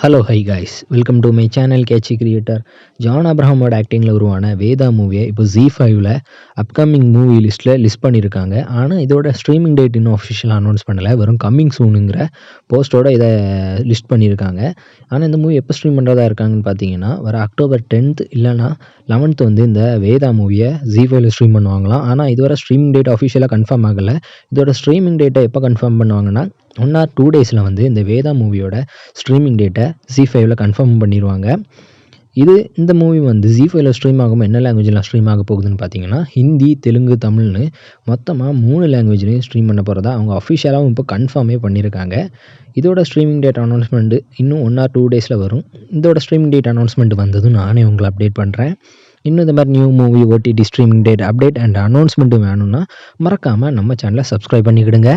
Hello hi guys, welcome to my channel catchy creator. John அப்ரஹாமோட ஆக்டிங்கில் உருவான வேதா மூவியை இப்போ Z5ல் அப்கமிங் மூவி லிஸ்ட் பண்ணியிருக்காங்க. ஆனால் இதோட ஸ்ட்ரீமிங் டேட் இன்னும் அஃபிஷியலாக அனௌன்ஸ் பண்ணலை. வெறும் கம்மிங் சூனுங்கிற போஸ்ட்டோட இதை லிஸ்ட் பண்ணியிருக்காங்க. ஆனால் இந்த மூவி எப்போ ஸ்ட்ரீம் பண்ணுறதா இருக்காங்கன்னு பார்த்தீங்கன்னா, வர October 10th இல்லைனா 11th வந்து இந்த வேதா மூவியை Z5ல் ஸ்ட்ரீம் பண்ணுவாங்களாம். ஆனால் இதுவரை ஸ்ட்ரீமிங் டேட் அஃபிஷியலாக கன்ஃபார்ம் ஆகலை. இதோட ஸ்ட்ரீமிங் டேட்டை எப்போ கன்ஃபார்ம் பண்ணுவாங்கன்னா 1 or 2 டேஸில் வந்து இந்த வேதா மூவியோட ஸ்ட்ரீமிங் டேட்டை Z5ல் கன்ஃபார்ம் பண்ணிடுவாங்க. இந்த மூவி வந்து Z5ல் ஸ்ட்ரீம் ஆகும் என்ன லாங்குவேஜில் ஸ்ட்ரீம் ஆக போகுதுன்னு பார்த்தீங்கன்னா, ஹிந்தி, தெலுங்கு, தமிழ்னு மொத்தமாக 3 லாங்குவேஜ்லேயும் ஸ்ட்ரீம் பண்ண போகிறதா அவங்க அஃபிஷியலாகவும் இப்போ கன்ஃபார்மே பண்ணியிருக்காங்க. இதோட ஸ்ட்ரீமிங் டேட் அனௌன்ஸ்மெண்ட் இன்னும் 1 or 2 டேஸில் வரும். இதோட ஸ்ட்ரீமிங் டேட் அனௌன்ஸ்மெண்ட் வந்ததும் நானே உங்களை அப்டேட் பண்ணுறேன். இன்னும் இந்த மாதிரி new movie, OTT streaming date update and announcement வேணும்னா மறக்காமல் நம்ம சேனலை சப்ஸ்கிரைப் பண்ணிக்கிடுங்க.